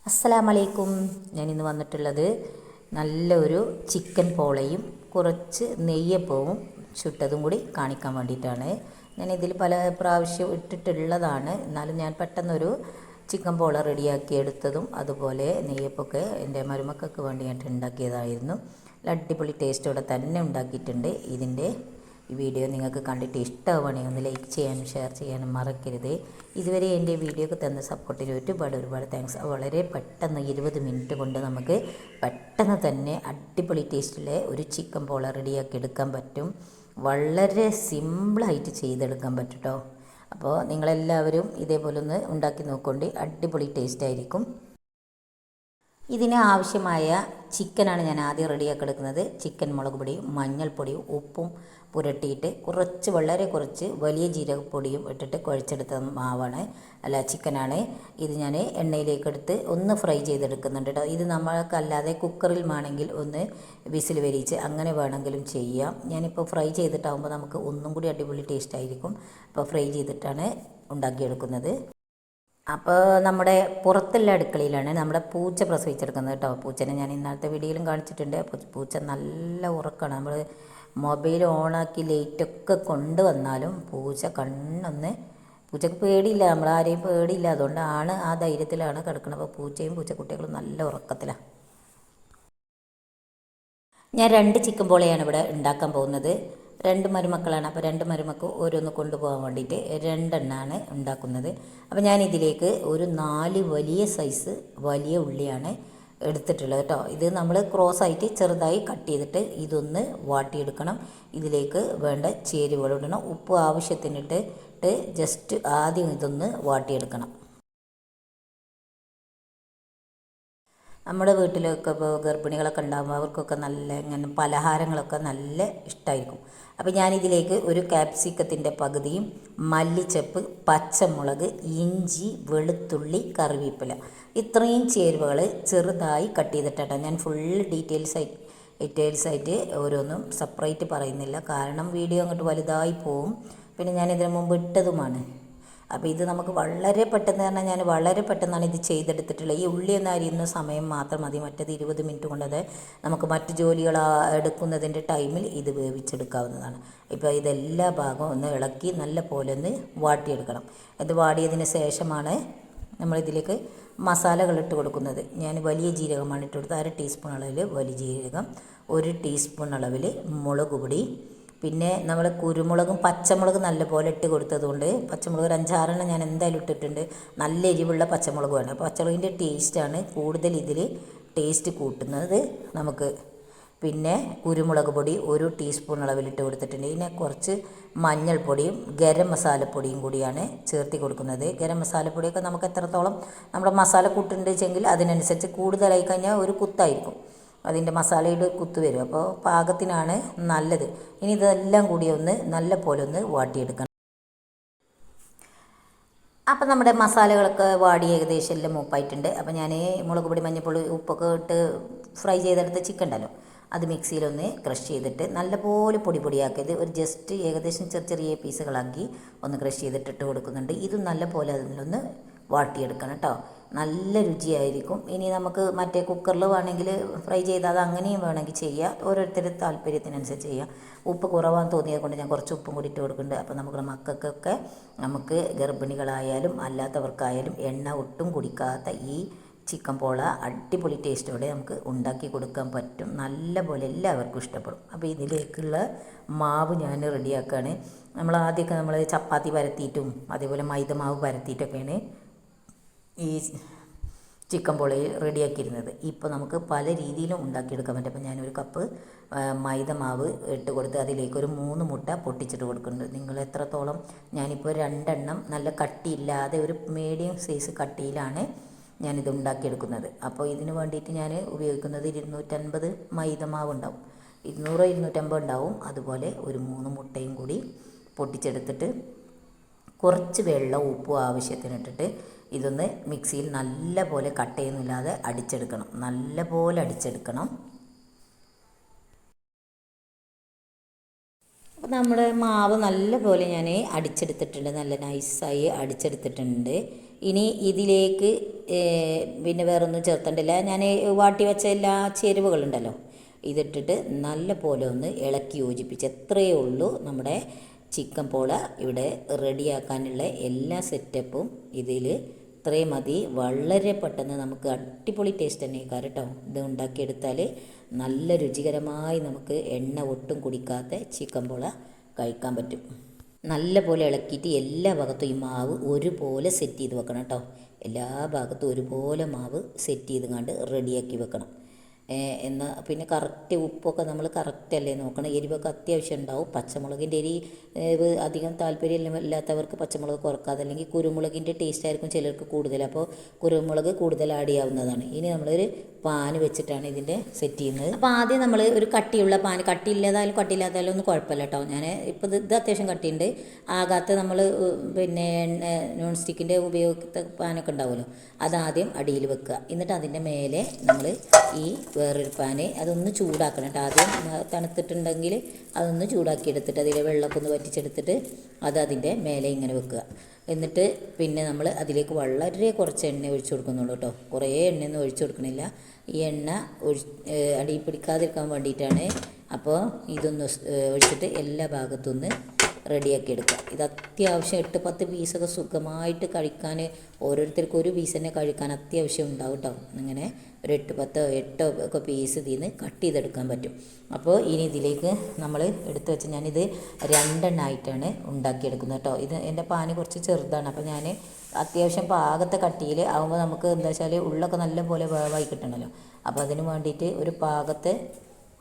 അസ്സലാമലൈക്കും. ഞാനിന്ന് വന്നിട്ടുള്ളത് നല്ലൊരു ചിക്കൻ പോളയും കുറച്ച് നെയ്യപ്പവും ചുട്ടതും കൂടി കാണിക്കാൻ വേണ്ടിയിട്ടാണ്. ഞാനിതിൽ പല പ്രാവശ്യം ഇട്ടിട്ടുള്ളതാണ്, എന്നാലും ഞാൻ പെട്ടെന്നൊരു ചിക്കൻ പോള റെഡിയാക്കി എടുത്തതും അതുപോലെ നെയ്യപ്പൊക്കെ എൻ്റെ മരുമക്കൾക്ക് വേണ്ടിയിട്ട് ഉണ്ടാക്കിയതായിരുന്നു. അടിപൊളി ടേസ്റ്റോടെ തന്നെ ഉണ്ടാക്കിയിട്ടുണ്ട്. ഇതിൻ്റെ ഈ വീഡിയോ നിങ്ങൾക്ക് കണ്ടിട്ട് ഇഷ്ടമാവുകയാണെങ്കിൽ ഒന്ന് ലൈക്ക് ചെയ്യാനും ഷെയർ ചെയ്യാനും മറക്കരുത്. ഇതുവരെ എൻ്റെ വീഡിയോക്ക് തന്ന സപ്പോർട്ടിന് ഒരുപാട് താങ്ക്സ്. വളരെ പെട്ടെന്ന് 20 മിനിറ്റ് കൊണ്ട് നമുക്ക് പെട്ടെന്ന് തന്നെ അടിപൊളി ടേസ്റ്റിലെ ഒരു ചിക്കൻ പോള റെഡിയാക്കി എടുക്കാൻ പറ്റും. വളരെ സിമ്പിളായിട്ട് ചെയ്തെടുക്കാൻ പറ്റും കേട്ടോ. അപ്പോൾ നിങ്ങളെല്ലാവരും ഇതേപോലെ ഒന്ന് ഉണ്ടാക്കി നോക്കൊണ്ട് അടിപൊളി ടേസ്റ്റ് ആയിരിക്കും. ഇതിന് ആവശ്യമായ ചിക്കനാണ് ഞാൻ ആദ്യം റെഡിയാക്കി എടുക്കുന്നത്. ചിക്കൻ മുളക് പൊടിയും മഞ്ഞൾപ്പൊടിയും ഉപ്പും പുരട്ടിയിട്ട് വളരെ കുറച്ച് വലിയ ജീരകപ്പൊടിയും ഇട്ടിട്ട് കുഴച്ചെടുത്ത മാവാണ്, ചിക്കനാണ്. ഇത് ഞാൻ എണ്ണയിലേക്ക് എടുത്ത് ഒന്ന് ഫ്രൈ ചെയ്തെടുക്കുന്നുണ്ട് കേട്ടോ. ഇത് നമ്മൾക്കല്ലാതെ കുക്കറിൽ വേണമെങ്കിൽ ഒന്ന് വിസിൽ വരിച്ച് അങ്ങനെ വേണമെങ്കിലും ചെയ്യാം. ഞാനിപ്പോൾ ഫ്രൈ ചെയ്തിട്ടാകുമ്പോൾ നമുക്ക് ഒന്നും കൂടി അടിപൊളി ടേസ്റ്റ് ആയിരിക്കും. അപ്പോൾ ഫ്രൈ ചെയ്തിട്ടാണ് ഉണ്ടാക്കിയെടുക്കുന്നത്. അപ്പോൾ നമ്മുടെ പുറത്തുള്ള അടുക്കളയിലാണ് നമ്മുടെ പൂച്ച പ്രസവിച്ചെടുക്കുന്നത് കേട്ടോ. പൂച്ചനെ ഞാൻ ഇന്നലത്തെ വീഡിയോയിലും കാണിച്ചിട്ടുണ്ട്. പൂച്ച നല്ല ഉറക്കമാണ്. നമ്മൾ മൊബൈൽ ഓണാക്കി ലൈറ്റൊക്കെ കൊണ്ടുവന്നാലും പൂച്ചക്ക് പേടിയില്ല, നമ്മളാരെയും പേടിയില്ല. അതുകൊണ്ടാണ് ആ ധൈര്യത്തിലാണ് കിടക്കുന്നത്. അപ്പോൾ പൂച്ചയും പൂച്ചക്കുട്ടികളും നല്ല ഉറക്കത്തിലാണ്. ഞാൻ 2 ചിക്കൻ പോളയാണ് ഇവിടെ ഉണ്ടാക്കാൻ പോകുന്നത്. 2 മരുമക്കളാണ്. അപ്പോൾ 2 മരുമക്കൾ ഓരോന്ന് കൊണ്ടുപോകാൻ വേണ്ടിയിട്ട് 2 എണ്ണമാണ് ഉണ്ടാക്കുന്നത്. അപ്പോൾ ഞാനിതിലേക്ക് ഒരു 4 വലിയ സൈസ് വലിയ ഉള്ളിയാണ് എടുത്തിട്ടുള്ളത് കേട്ടോ. ഇത് നമ്മൾ ക്രോസായിട്ട് ചെറുതായി കട്ട് ചെയ്തിട്ട് ഇതൊന്ന് വാട്ടിയെടുക്കണം. ഇതിലേക്ക് വേണ്ട ചേരുവകൾ ഇടണം. ഉപ്പ് ആവശ്യത്തിനിട്ട് ജസ്റ്റ് ആദ്യം ഇതൊന്ന് വാട്ടിയെടുക്കണം. നമ്മുടെ വീട്ടിലൊക്കെ ഇപ്പോൾ ഗർഭിണികളൊക്കെ ഉണ്ടാകുമ്പോൾ അവർക്കൊക്കെ നല്ല ഇങ്ങനെ പലഹാരങ്ങളൊക്കെ നല്ല ഇഷ്ടമായിരിക്കും. അപ്പോൾ ഞാനിതിലേക്ക് ഒരു ക്യാപ്സിക്കത്തിൻ്റെ പകുതിയും മല്ലിച്ചപ്പ്, പച്ചമുളക്, ഇഞ്ചി, വെളുത്തുള്ളി, കറിവേപ്പില ഇത്രയും ചേരുവകൾ ചെറുതായി കട്ട് ചെയ്തിട്ടാണ് ഞാൻ ഫുൾ ഡീറ്റെയിൽസ് ആയിട്ട് ഓരോന്നും സെപ്പറേറ്റ് പറയുന്നില്ല. കാരണം വീഡിയോ അങ്ങോട്ട് വലുതായി പോവും. പിന്നെ ഞാനിതിന് മുമ്പ് ഇട്ടതുമാണ്. അപ്പോൾ ഇത് നമുക്ക് വളരെ പെട്ടെന്ന് പറഞ്ഞാൽ ഞാൻ വളരെ പെട്ടെന്നാണ് ഇത് ചെയ്തെടുത്തിട്ടുള്ളത്. ഈ ഉള്ളി ഒന്ന് അരിയുന്ന സമയം മാത്രം മതി. മറ്റേത് 20 മിനിറ്റ് കൊണ്ടത് നമുക്ക് മറ്റ് ജോലികൾ എടുക്കുന്നതിൻ്റെ ടൈമിൽ ഇത് വേവിച്ചെടുക്കാവുന്നതാണ്. ഇപ്പോൾ ഇതെല്ലാ ഭാഗവും ഒന്ന് ഇളക്കി നല്ല പോലെ ഒന്ന് വാട്ടിയെടുക്കണം. ഇത് വാടിയതിന് ശേഷമാണ് നമ്മളിതിലേക്ക് മസാലകൾ ഇട്ട് കൊടുക്കുന്നത്. ഞാൻ വലിയ ജീരകമാണ് ഇട്ട് കൊടുത്തത്. 1/2 ടീസ്പൂൺ അളവിൽ വലിയ ജീരകം, 1 ടീസ്പൂൺ അളവിൽ മുളക് പൊടി, പിന്നെ നമ്മൾ കുരുമുളകും പച്ചമുളകും നല്ലപോലെ ഇട്ട് കൊടുത്തതുകൊണ്ട് പച്ചമുളക് ഒരു 5-6 ഞാൻ എന്തായാലും ഇട്ടിട്ടുണ്ട്. നല്ല എരിവുള്ള പച്ചമുളകുമാണ്. അപ്പോൾ പച്ചമുളകിൻ്റെ ടേസ്റ്റാണ് കൂടുതൽ ഇതിൽ ടേസ്റ്റ് കൂട്ടുന്നത് നമുക്ക്. പിന്നെ കുരുമുളക് പൊടി 1 ടീസ്പൂൺ അളവിലിട്ട് കൊടുത്തിട്ടുണ്ട്. ഇതിനെ കുറച്ച് മഞ്ഞൾപ്പൊടിയും ഗരം മസാലപ്പൊടിയും കൂടിയാണ് ചേർത്തി കൊടുക്കുന്നത്. ഗരം മസാലപ്പൊടിയൊക്കെ നമുക്ക് എത്രത്തോളം നമ്മുടെ മസാല കൂട്ടുണ്ട് വെച്ചെങ്കിൽ അതിനനുസരിച്ച് കൂടുതലായി കഴിഞ്ഞാൽ ഒരു കുത്തായിരിക്കും, അതിൻ്റെ മസാലയുടെ കുത്ത് വരും. അപ്പോൾ പാകത്തിനാണ് നല്ലത്. ഇനി ഇതെല്ലാം കൂടി ഒന്ന് നല്ല പോലെ ഒന്ന് വാട്ടിയെടുക്കണം. അപ്പം നമ്മുടെ മസാലകളൊക്കെ വാടി ഏകദേശം എല്ലാം മൂപ്പായിട്ടുണ്ട്. അപ്പോൾ ഞാൻ മുളക് പൊടി, മഞ്ഞൾപ്പൊടി, ഉപ്പൊക്കെ ഇട്ട് ഫ്രൈ ചെയ്തെടുത്ത ചിക്കൻ ഉണ്ടല്ലോ, അത് മിക്സിയിലൊന്ന് ക്രഷ് ചെയ്തിട്ട് നല്ലപോലെ പൊടിയാക്കിയത് ഒരു ജസ്റ്റ് ഏകദേശം ചെറിയ പീസുകളാക്കി ഒന്ന് ക്രഷ് ചെയ്തിട്ടിട്ട് കൊടുക്കുന്നുണ്ട്. ഇതും നല്ല പോലെ അതിലൊന്ന് വാട്ടിയെടുക്കണം കേട്ടോ. നല്ല രുചിയായിരിക്കും. ഇനി നമുക്ക് മറ്റേ കുക്കറിൽ വേണമെങ്കിൽ ഫ്രൈ ചെയ്താൽ അത് അങ്ങനെയും വേണമെങ്കിൽ ചെയ്യുക. ഓരോരുത്തരുടെ താല്പര്യത്തിനനുസരിച്ച് ചെയ്യുക. ഉപ്പ് കുറവാന്ന് തോന്നിയത് കൊണ്ട് ഞാൻ കുറച്ച് ഉപ്പും കൂടി ഇട്ട് കൊടുക്കുന്നുണ്ട്. അപ്പോൾ നമുക്ക് മക്കൾക്കൊക്കെ നമുക്ക് ഗർഭിണികളായാലും അല്ലാത്തവർക്കായാലും എണ്ണ ഒട്ടും കുടിക്കാത്ത ഈ ചിക്കൻ പോള അടിപൊളി ടേസ്റ്റോടെ നമുക്ക് ഉണ്ടാക്കി കൊടുക്കാൻ പറ്റും. നല്ല പോലെ എല്ലാവർക്കും ഇഷ്ടപ്പെടും. അപ്പോൾ ഇതിലേക്കുള്ള മാവ് ഞാൻ റെഡിയാക്കുകയാണ്. ആദ്യമൊക്കെ ചപ്പാത്തി പരത്തിയിട്ടും അതേപോലെ മൈദ മാവ് പരത്തിയിട്ടൊക്കെയാണ് ഈ ചിക്കൻ പോളയിൽ റെഡിയാക്കിയിരുന്നത്. ഇപ്പോൾ നമുക്ക് പല രീതിയിലും ഉണ്ടാക്കിയെടുക്കാൻ പറ്റും. അപ്പോൾ ഞാനൊരു കപ്പ് മൈദ മാവ് ഇട്ട് കൊടുത്ത് അതിലേക്ക് ഒരു 3 മുട്ട പൊട്ടിച്ചിട്ട് കൊടുക്കുന്നുണ്ട്. നിങ്ങൾ എത്രത്തോളം, ഞാനിപ്പോൾ 2 എണ്ണം നല്ല കട്ടിയില്ലാതെ ഒരു മീഡിയം സൈസ് കട്ടിയിലാണ് ഞാനിത് ഉണ്ടാക്കിയെടുക്കുന്നത്. അപ്പോൾ ഇതിന് വേണ്ടിയിട്ട് ഞാൻ ഉപയോഗിക്കുന്നത് 250 മൈദ മാവ് ഉണ്ടാവും, 200-250 ഉണ്ടാവും. അതുപോലെ ഒരു 3 മുട്ടയും കൂടി പൊട്ടിച്ചെടുത്തിട്ട് കുറച്ച് വെള്ളം ഉപ്പും ആവശ്യത്തിനിട്ടിട്ട് ഇതൊന്ന് മിക്സിയിൽ നല്ല പോലെ കട്ട് ചെയ്യുന്നില്ലാതെ അടിച്ചെടുക്കണം. നല്ല പോലെ അടിച്ചെടുക്കണം. അപ്പോൾ നമ്മുടെ മാവ് നല്ല പോലെ ഞാൻ അടിച്ചെടുത്തിട്ടുണ്ട്, നല്ല നൈസായി അടിച്ചെടുത്തിട്ടുണ്ട്. ഇനി ഇതിലേക്ക് പിന്നെ വേറൊന്നും ചേർത്തണ്ടില്ല. ഞാൻ വാട്ടി വെച്ച എല്ലാ ചേരുവകളുണ്ടല്ലോ ഇതിട്ടിട്ട് നല്ല പോലെ ഒന്ന് ഇളക്കി യോജിപ്പിച്ച് എത്രയേ ഉള്ളൂ നമ്മുടെ ചിക്കൻ പോള ഇവിടെ റെഡിയാക്കാനുള്ള എല്ലാ സെറ്റപ്പും ഇതിൽ ഇത്രയും മതി. വളരെ പെട്ടെന്ന് നമുക്ക് അടിപൊളി ടേസ്റ്റ് തന്നെ കേട്ടോ ഇത് ഉണ്ടാക്കിയെടുത്താൽ നല്ല രുചികരമായി നമുക്ക് എണ്ണ ഒട്ടും കുടിക്കാത്ത ചിക്കൻ പോള കഴിക്കാൻ പറ്റും. നല്ല പോലെ ഇളക്കിയിട്ട് എല്ലാ ഭാഗത്തും ഈ മാവ് ഒരുപോലെ സെറ്റ് ചെയ്ത് വെക്കണം കേട്ടോ. എല്ലാ ഭാഗത്തും ഒരുപോലെ മാവ് സെറ്റ് ചെയ്ത് കണ്ട് റെഡിയാക്കി വെക്കണം. എന്നാൽ പിന്നെ കറക്റ്റ് ഉപ്പൊക്കെ നമ്മൾ കറക്റ്റല്ലേ നോക്കണം. എരിവൊക്കെ അത്യാവശ്യം ഉണ്ടാവും. പച്ചമുളകിൻ്റെ എരിവ് അധികം താല്പര്യമില്ലാത്തവർക്ക് പച്ചമുളക് കുറക്കാതെ, അല്ലെങ്കിൽ കുരുമുളകിൻ്റെ ടേസ്റ്റ് ആയിരിക്കും ചിലർക്ക് കൂടുതൽ, അപ്പോൾ കുരുമുളക് കൂടുതൽ ആഡ് ചെയ്യാവുന്നതാണ്. ഇനി നമ്മളൊരു പാൻ വെച്ചിട്ടാണ് ഇതിൻ്റെ സെറ്റ് ചെയ്യുന്നത്. അപ്പോൾ ആദ്യം നമ്മൾ ഒരു കട്ടിയുള്ള പാൻ, കട്ടിയില്ലാതായാലും കട്ടിയില്ലാത്തായാലും ഒന്നും കുഴപ്പമില്ല കേട്ടോ. ഞാൻ ഇപ്പോൾ ഇത് അത്യാവശ്യം കട്ടിയുണ്ട്. ആകാത്ത നമ്മൾ പിന്നെ നോൺ സ്റ്റിക്കിൻ്റെ ഉപയോഗിച്ച പാനൊക്കെ ഉണ്ടാവുമല്ലോ, അതാദ്യം അടിയിൽ വെക്കുക. എന്നിട്ട് അതിൻ്റെ മേലെ നമ്മൾ ഈ വേറൊരു പാന് അതൊന്ന് ചൂടാക്കണം കേട്ടോ. ആദ്യം തണുത്തിട്ടുണ്ടെങ്കിൽ അതൊന്ന് ചൂടാക്കി എടുത്തിട്ട് അതിലെ വെള്ളമൊക്കെ ഒന്ന് വറ്റിച്ചെടുത്തിട്ട് അത് അതിൻ്റെ മേലെ ഇങ്ങനെ വെക്കുക. എന്നിട്ട് പിന്നെ നമ്മൾ അതിലേക്ക് വളരെ കുറച്ച് എണ്ണ ഒഴിച്ചു കൊടുക്കുന്നുള്ളൂ കേട്ടോ. കുറേ എണ്ണയൊന്നും ഒഴിച്ചു കൊടുക്കണില്ല. ഈ എണ്ണ അടി പിടിക്കാതിരിക്കാൻ വേണ്ടിയിട്ടാണ്. അപ്പോൾ ഇതൊന്ന് ഒഴിച്ചിട്ട് എല്ലാ ഭാഗത്തുനിന്ന് റെഡിയാക്കി എടുക്കുക. ഇത് അത്യാവശ്യം 8-10 പീസൊക്കെ സുഖമായിട്ട് കഴിക്കാൻ, ഓരോരുത്തർക്കും ഒരു പീസ് തന്നെ കഴിക്കാൻ അത്യാവശ്യം ഉണ്ടാവും കേട്ടോ. അങ്ങനെ ഒരു 8 ഒക്കെ പീസ് ഇതിൽ നിന്ന് കട്ട് ചെയ്തെടുക്കാൻ പറ്റും. അപ്പോൾ ഇനി ഇതിലേക്ക് നമ്മൾ എടുത്ത് വെച്ച് ഞാനിത് 2 എണ്ണമായിട്ടാണ് ഉണ്ടാക്കിയെടുക്കുന്നത് കേട്ടോ. ഇത് എൻ്റെ പാന് കുറച്ച് ചെറുതാണ്. അപ്പോൾ ഞാൻ അത്യാവശ്യം പാകത്തെ കട്ടിയിൽ ആകുമ്പോൾ നമുക്ക് എന്താ വെച്ചാൽ ഉള്ളൊക്കെ നല്ല പോലെ വേവായി കിട്ടണമല്ലോ. അപ്പോൾ അതിന് വേണ്ടിയിട്ട് ഒരു പാകത്തെ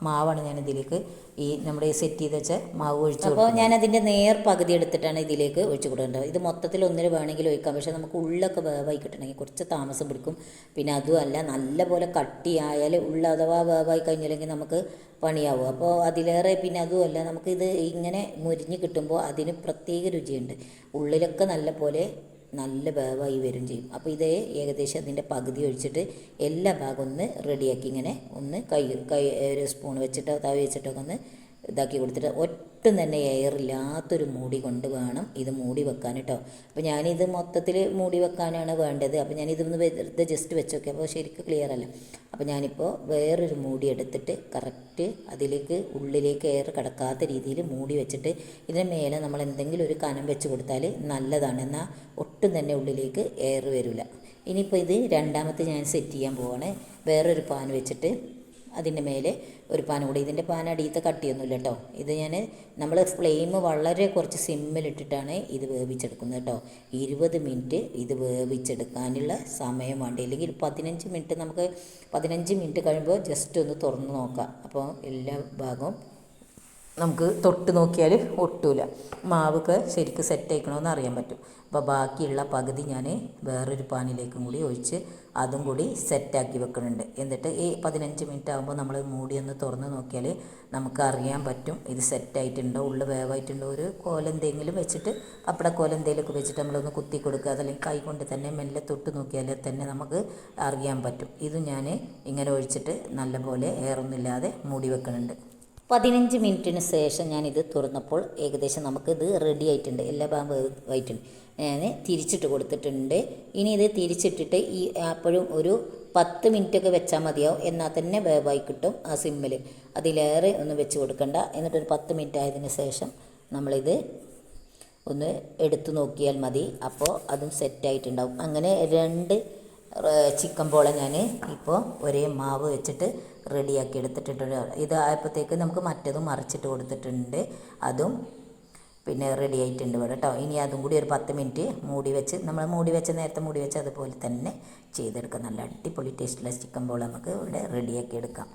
മാവാണ് ഞാൻ ഇതിലേക്ക് ഈ നമ്മുടെ സെറ്റ് ചെയ്ത് വെച്ച മാവ് ഒഴിച്ചു. അപ്പോൾ ഞാൻ അതിൻ്റെ പകുതി എടുത്തിട്ടാണ് ഇതിലേക്ക് ഒഴിച്ചു കൊടുക്കേണ്ടത്. ഇത് മൊത്തത്തിൽ ഒന്നിന് വേണമെങ്കിൽ ഒഴിക്കാം, പക്ഷേ നമുക്ക് ഉള്ളൊക്കെ വേവായി കിട്ടണമെങ്കിൽ കുറച്ച് താമസം പിടിക്കും. പിന്നെ അതുമല്ല നല്ല പോലെ കട്ടിയായാൽ ഉള്ള അഥവാ വേവായി കഴിഞ്ഞില്ലെങ്കിൽ നമുക്ക് പണിയാവും. അപ്പോൾ അതിലേറെ പിന്നെ അതുമല്ല നമുക്കിത് ഇങ്ങനെ മുരിഞ്ഞ് കിട്ടുമ്പോൾ അതിന് പ്രത്യേക രുചിയുണ്ട്. ഉള്ളിലൊക്കെ നല്ല വേവായി വരും ചെയ്യും. അപ്പോൾ ഇത് ഏകദേശം അതിൻ്റെ പകുതി ഒഴിച്ചിട്ട് എല്ലാ ഭാഗം ഒന്ന് റെഡിയാക്കി ഇങ്ങനെ ഒന്ന് കൈ ഒരു സ്പൂൺ വെച്ചിട്ടോ തവി വെച്ചിട്ടൊക്കെ ഒന്ന് ഇതാക്കി കൊടുത്തിട്ട് ഒട്ടും തന്നെ എയറില്ലാത്തൊരു മൂടി കൊണ്ട് വേണം ഇത് മൂടി വെക്കാൻ കേട്ടോ. അപ്പോൾ ഞാനിത് മൊത്തത്തിൽ മൂടി വെക്കാനാണ് വേണ്ടത്. അപ്പോൾ ഞാനിതൊന്ന് വെറുതെ ജസ്റ്റ് വെച്ച് നോക്കി, അപ്പോൾ ശരിക്കും ക്ലിയർ അല്ല. അപ്പോൾ ഞാനിപ്പോൾ വേറൊരു മൂടി എടുത്തിട്ട് കറക്റ്റ് അതിലേക്ക് ഉള്ളിലേക്ക് എയർ കിടക്കാത്ത രീതിയിൽ മൂടി വെച്ചിട്ട് ഇതിന് മേലെ നമ്മൾ എന്തെങ്കിലും ഒരു കനം വെച്ച് കൊടുത്താൽ നല്ലതാണ്. എന്നാൽ ഒട്ടും തന്നെ ഉള്ളിലേക്ക് എയർ വരില്ല. ഇനിയിപ്പോൾ ഇത് രണ്ടാമത്തെ ഞാൻ സെറ്റ് ചെയ്യാൻ പോവാണ്. വേറൊരു പാൻ വെച്ചിട്ട് അതിൻ്റെ മേലെ ഒരു പാൻ കൂടി. ഇതിൻ്റെ പാൻ അടിയത്തെ കട്ടിയൊന്നുമില്ല കേട്ടോ. ഇത് നമ്മൾ ഫ്ലെയിം വളരെ കുറച്ച് സിമ്മിലിട്ടിട്ടാണ് ഇത് വേവിച്ചെടുക്കുന്നത് കേട്ടോ. 20 മിനിറ്റ് ഇത് വേവിച്ചെടുക്കാനുള്ള സമയം വേണ്ട. അല്ലെങ്കിൽ 15 മിനിറ്റ്, നമുക്ക് 15 മിനിറ്റ് കഴിയുമ്പോൾ ജസ്റ്റ് ഒന്ന് തുറന്ന് നോക്കാം. അപ്പോൾ എല്ലാ ഭാഗവും നമുക്ക് തൊട്ട് നോക്കിയാൽ ഒട്ടൂല, മാവൊക്കെ ശരിക്കും സെറ്റായിക്കണമെന്ന് അറിയാൻ പറ്റും. അപ്പോൾ ബാക്കിയുള്ള പകുതി ഞാൻ വേറൊരു പാനിലേക്കും കൂടി ഒഴിച്ച് അതും കൂടി സെറ്റാക്കി വെക്കുന്നുണ്ട്. എന്നിട്ട് ഈ 15 മിനിറ്റ് ആകുമ്പോൾ നമ്മൾ മൂടി ഒന്ന് തുറന്ന് നോക്കിയാൽ നമുക്ക് അറിയാൻ പറ്റും ഇത് സെറ്റായിട്ടുണ്ടോ, ഉള്ളിൽ വേവായിട്ടുണ്ടോ. ഒരു കോലെന്തെങ്കിലും വെച്ചിട്ട് പപ്പടക്കോലെന്തെങ്കിലുമൊക്കെ വെച്ചിട്ട് നമ്മളൊന്ന് കുത്തി കൊടുക്കുക, അതല്ലെങ്കിൽ കൈ കൊണ്ട് തന്നെ മെല്ലെ തൊട്ട് നോക്കിയാൽ തന്നെ നമുക്ക് അറിയാൻ പറ്റും. ഇത് ഞാൻ ഇങ്ങനെ ഒഴിച്ചിട്ട് നല്ലപോലെ എയറൊന്നുമില്ലാതെ മൂടി വെക്കുന്നുണ്ട്. 15 മിനിറ്റിന് ശേഷം ഞാനിത് തുറന്നപ്പോൾ ഏകദേശം നമുക്കിത് റെഡി ആയിട്ടുണ്ട്. എല്ലാ ഭാഗം ആയിട്ടുണ്ട്. ഞാൻ തിരിച്ചിട്ട് കൊടുത്തിട്ടുണ്ട്. ഇനി ഇത് തിരിച്ചിട്ടിട്ട് ഈ അപ്പോഴും ഒരു 10 മിനിറ്റൊക്കെ വെച്ചാൽ മതിയാവും. എന്നാൽ തന്നെ വേവായി കിട്ടും ആ സിമ്മിൽ. അതിലേറെ ഒന്നും വെച്ച് കൊടുക്കണ്ട. എന്നിട്ടൊരു 10 മിനിറ്റ് ആയതിന് ശേഷം നമ്മളിത് ഒന്ന് എടുത്തു നോക്കിയാൽ മതി. അപ്പോൾ അതും സെറ്റായിട്ടുണ്ടാവും. അങ്ങനെ 2 ചിക്കൻ പോള ഞാൻ ഇപ്പോൾ ഒരേ മാവ് വെച്ചിട്ട് റെഡിയാക്കി എടുത്തിട്ടുണ്ട്. ഇതായപ്പോഴത്തേക്ക് നമുക്ക് മറ്റതും മറിച്ചിട്ട് കൊടുത്തിട്ടുണ്ട്. അതും പിന്നെ റെഡി ആയിട്ടുണ്ട് ഇവിടെ കേട്ടോ. ഇനി അതും കൂടി ഒരു 10 മിനിറ്റ് മൂടി വെച്ച്, നമ്മൾ നേരത്തെ മൂടി വെച്ച് അതുപോലെ തന്നെ ചെയ്തെടുക്കാം. നല്ല അടിപൊളി ടേസ്റ്റുള്ള ചിക്കൻ പോള നമുക്ക് ഇവിടെ റെഡിയാക്കി എടുക്കാം.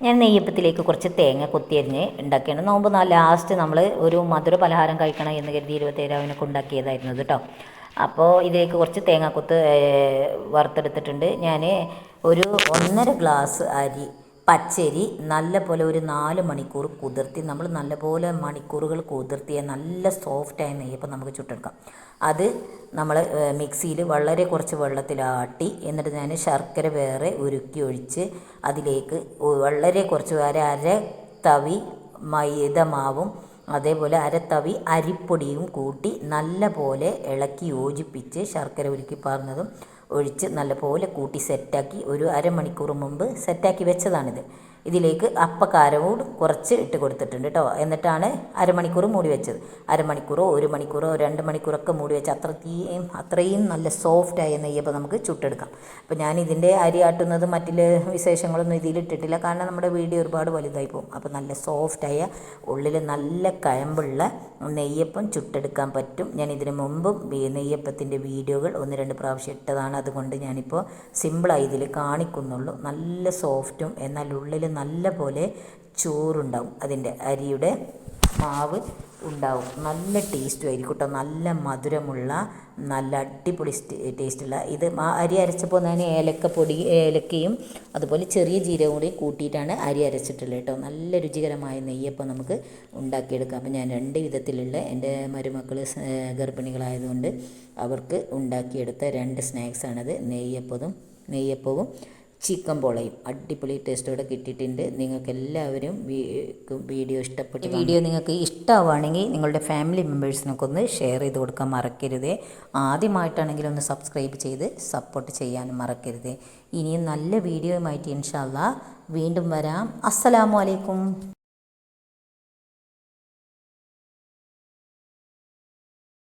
ഞാൻ നെയ്യപ്പത്തിലേക്ക് കുറച്ച് തേങ്ങ കൊത്തിയരിഞ്ഞ് ഉണ്ടാക്കിയാണ്. നോമ്പ് ലാസ്റ്റ് നമ്മൾ ഒരു മധുര പലഹാരം കഴിക്കണം എന്ന് കരുതി 27 ഉണ്ടാക്കിയതായിരുന്നു കേട്ടോ. അപ്പോൾ ഇതിലേക്ക് കുറച്ച് തേങ്ങാക്കൊത്ത് വറുത്തെടുത്തിട്ടുണ്ട്. ഞാൻ ഒരു 1.5 ഗ്ലാസ് അരി പച്ചരി നല്ലപോലെ ഒരു 4 മണിക്കൂർ കുതിർത്തി, നമ്മൾ നല്ലപോലെ മണിക്കൂറുകൾ കുതിർത്തിയ നല്ല സോഫ്റ്റായ നെയ്യപ്പം നമുക്ക് ചുട്ടെടുക്കാം. അത് നമ്മൾ മിക്സിയിൽ വളരെ കുറച്ച് വെള്ളത്തിലാട്ടി, എന്നിട്ട് ഞാൻ ശർക്കര വേറെ ഉരുക്കി ഒഴിച്ച് അതിലേക്ക് വളരെ കുറച്ച് അര തവി മൈദ മാവും അതേപോലെ അരത്തവി അരിപ്പൊടിയും കൂട്ടി നല്ല പോലെ ഇളക്കി യോജിപ്പിച്ച് ശർക്കര ഉരുക്കി പാർന്നതും ഒഴിച്ച് നല്ലപോലെ കൂട്ടി സെറ്റാക്കി ഒരു അരമണിക്കൂർ മുമ്പ് സെറ്റാക്കി വെച്ചതാണിത്. ഇതിലേക്ക് അപ്പക്കാരവും കുറച്ച് ഇട്ട് കൊടുത്തിട്ടുണ്ട് കേട്ടോ. എന്നിട്ടാണ് അരമണിക്കൂർ മൂടി വെച്ചത്. അരമണിക്കൂറോ 1 മണിക്കൂറോ 2 മണിക്കൂറൊക്കെ മൂടി വെച്ച് അത്രയും നല്ല സോഫ്റ്റായ നെയ്യപ്പം നമുക്ക് ചുട്ടെടുക്കാം. അപ്പോൾ ഞാൻ ഇതിൻ്റെ അരി ആട്ടുന്നത് മറ്റുള്ള വിശേഷങ്ങളൊന്നും ഇതിലിട്ടിട്ടില്ല, കാരണം നമ്മുടെ വീഡിയോ ഒരുപാട് വലുതായി പോകും. അപ്പോൾ നല്ല സോഫ്റ്റായ ഉള്ളിൽ നല്ല കയമ്പുള്ള നെയ്യപ്പം ചുട്ടെടുക്കാൻ പറ്റും. ഞാൻ ഇതിന് മുമ്പും നെയ്യപ്പത്തിൻ്റെ വീഡിയോകൾ 1-2 പ്രാവശ്യം ഇട്ടതാണ്. അതുകൊണ്ട് ഞാനിപ്പോൾ സിമ്പിളായി ഇതിൽ കാണിക്കുന്നുള്ളൂ. നല്ല സോഫ്റ്റും എന്നാൽ ഉള്ളിൽ നല്ല പോലെ ചോറുണ്ടാവും, അതിൻ്റെ അരിയുടെ മാവ് ഉണ്ടാവും. നല്ല ടേസ്റ്റും ആയിരിക്കും കേട്ടോ. നല്ല മധുരമുള്ള നല്ല അടിപൊളി ടേസ്റ്റുള്ള ഇത് അരി അരച്ചപ്പോൾ ഞാൻ ഏലക്കപ്പൊടി ഏലക്കയും അതുപോലെ ചെറിയ ജീരകം കൂടി കൂട്ടിയിട്ടാണ് അരി അരച്ചിട്ടുള്ളത് കേട്ടോ. നല്ല രുചികരമായ നെയ്യപ്പം നമുക്ക് ഉണ്ടാക്കിയെടുക്കാം. അപ്പോൾ ഞാൻ 2 വിധത്തിലുള്ള എൻ്റെ മരുമക്കൾ ഗർഭിണികളായതുകൊണ്ട് അവർക്ക് ഉണ്ടാക്കിയെടുത്ത 2 സ്നാക്സാണത്. നെയ്യപ്പവും ചിക്കൻ പോളയും അടിപൊളി ടേസ്റ്റോടെ കിട്ടിയിട്ടുണ്ട്. നിങ്ങൾക്ക് എല്ലാവരും വീഡിയോ ഇഷ്ടപ്പെട്ടു. വീഡിയോ നിങ്ങൾക്ക് ഇഷ്ടമാവുകയാണെങ്കിൽ നിങ്ങളുടെ ഫാമിലി മെമ്പേഴ്സിനൊക്കെ ഒന്ന് ഷെയർ ചെയ്ത് കൊടുക്കാൻ മറക്കരുത്. ആദ്യമായിട്ടാണെങ്കിൽ ഒന്ന് സബ്സ്ക്രൈബ് ചെയ്ത് സപ്പോർട്ട് ചെയ്യാനും മറക്കരുത്. ഇനിയും നല്ല വീഡിയോയുമായിട്ട് ഇൻഷാ അല്ലാഹ് വീണ്ടും വരാം. അസ്സലാമു അലൈക്കും.